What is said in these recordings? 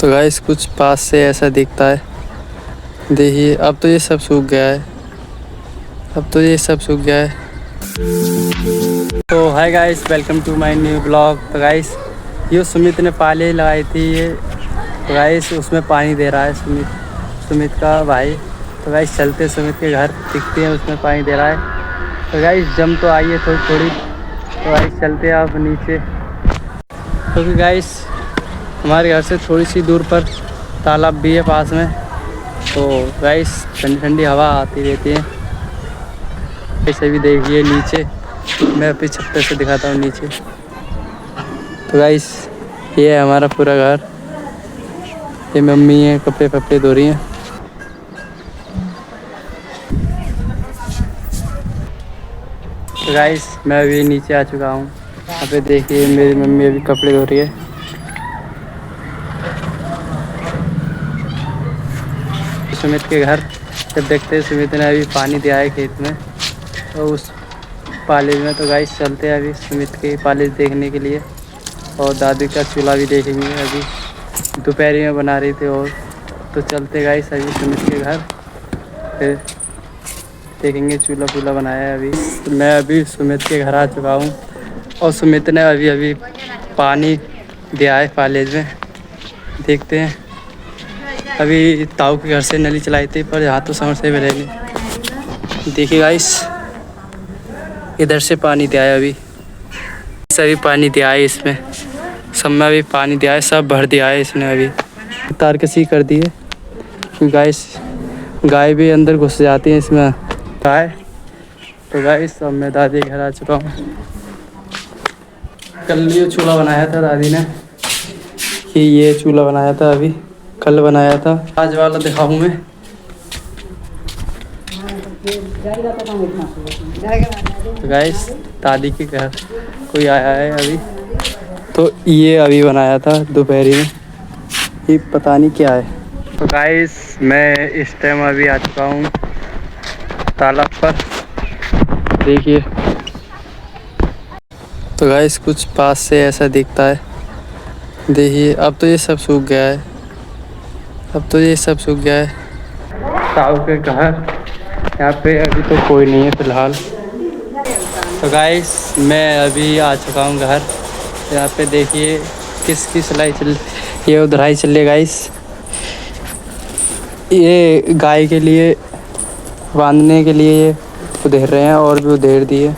तो गाइस कुछ पास से ऐसा दिखता है। देखिए अब तो ये सब सूख गया है, तो hi guys, welcome to my new blog. तो गाइस ये सुमित ने पाले लगाई थी ये, तो गाइस उसमें पानी दे रहा है सुमित का भाई। तो गाइस चलते सुमित के घर, दिखते हैं उसमें पानी दे रहा है। तो गाइस जम तो आई है थोड़ी, तो गाइस चलते हैं आप नीचे, क्योंकि गाइस हमारे घर से थोड़ी सी दूर पर तालाब भी है पास में। तो गाइस ठंडी ठंडी हवा आती रहती है। ऐसे भी देखिए नीचे, मैं अभी छत से दिखाता हूँ नीचे। तो गाइस ये है हमारा पूरा घर। ये मम्मी है, कपड़े धो रही हैं। तो गाइस मैं अभी नीचे आ चुका हूँ। यहाँ पे देखिए मेरी मम्मी अभी कपड़े धो रही है। सुमित के घर जब देखते हैं, सुमित ने अभी पानी दिया है खेत में, तो उस पालेज में। तो गाइस चलते हैं अभी सुमित के पालेज देखने के लिए, और दादी का चूल्हा भी देखेंगे। अभी दोपहर में बना रही थी, और तो चलते गाइस अभी सुमित के घर, फिर देखेंगे चूल्हा बनाया है अभी। तो मैं अभी सुमित के घर आ चुका हूँ, और सुमित ने अभी पानी दिया है पालेज में। देखते हैं, अभी ताऊ के घर से नली चलाई थी, पर यहाँ तो समर से मिले नहीं। देखिए गाइस इधर से पानी दिया है, अभी सभी पानी दिया है इसमें, सब में अभी पानी दिया है, सब भर दिया है इसने। अभी तार कसी कर दी है, गाइस गाय भी अंदर घुस जाती है इसमें गाय। तो गाइस अब मैं दादी के घर आ चुका हूँ। कल ये चूल्हा बनाया था दादी ने, कि ये चूल्हा बनाया था, अभी कल बनाया था। आज वाला दिखाऊँ मैं। तो गाइस दादी के घर कोई आया है अभी, तो ये अभी बनाया था दोपहरी में, ये पता नहीं क्या है। तो गाइस मैं इस टाइम अभी आ चुका हूँ तालाब पर, देखिए। तो गाइस कुछ पास से ऐसा दिखता है। देखिए अब तो ये सब सूख गया है, ताऊ के घर। यहाँ पे अभी तो कोई नहीं है फ़िलहाल। तो गाइस मैं अभी आ चुका हूँ घर। यहाँ पे देखिए किसकी सिलाई चल, ये उधराई चल रही है गाइस। ये गाय के लिए बांधने के लिए ये उधेर रहे हैं, और भी उधेर दिए,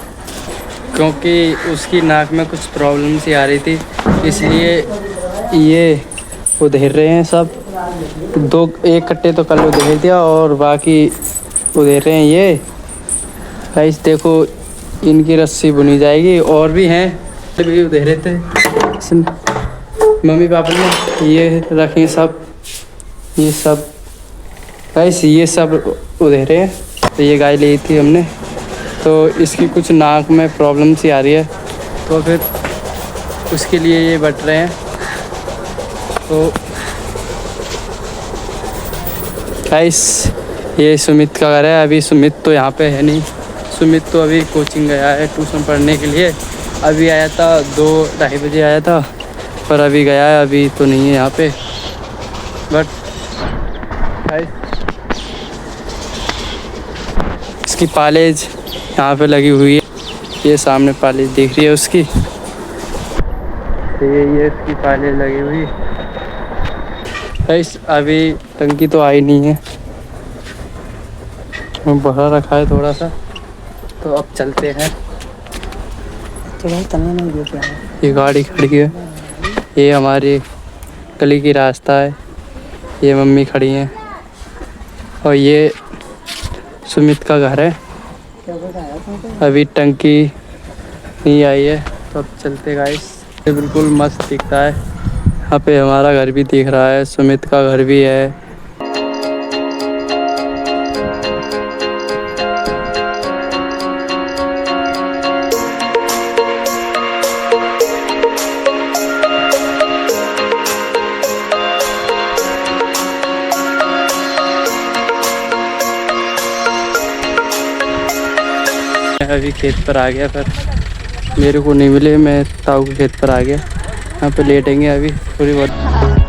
क्योंकि उसकी नाक में कुछ प्रॉब्लम सी आ रही थी, इसलिए ये उधेर रहे हैं सब। एक कट्टे तो कल उधेर दिया, और बाकी उधेर रहे हैं ये गाइस। देखो इनकी रस्सी बुनी जाएगी, और भी हैं भी उधेरे थे मम्मी पापा ने, ये रखे सब, ये सब गाइस ये सब उधेरे हैं। तो ये गाय ली थी हमने, तो इसकी कुछ नाक में प्रॉब्लम सी आ रही है, तो फिर उसके लिए ये बट रहे हैं। तो गाइस ये सुमित का घर है। अभी सुमित तो यहाँ पे है नहीं, सुमित तो अभी कोचिंग गया है ट्यूशन पढ़ने के लिए। अभी आया था 2-2:30 बजे आया था, पर अभी गया है, अभी तो नहीं है यहाँ पे। बट गाइस इसकी पालेज यहाँ पे लगी हुई है, ये सामने पालेज दिख रही है उसकी, तो ये इसकी पालेज लगी हुई। गाइस अभी टंकी तो आई नहीं है, भरा रखा है थोड़ा सा। तो अब चलते हैं। तो भाई ये गाड़ी खड़ी है, ये हमारी गली की रास्ता है। ये मम्मी खड़ी हैं, और ये सुमित का घर है। अभी टंकी नहीं आई है, तो अब चलते गाइस। ये बिल्कुल मस्त दिखता है। यहाँ पे हमारा घर भी दिख रहा है, सुमित का घर भी है। अभी खेत पर आ गया, पर मेरे को नहीं मिले, मैं ताऊ के खेत पर आ गया। यहाँ पे लेटेंगे अभी थोड़ी बहुत।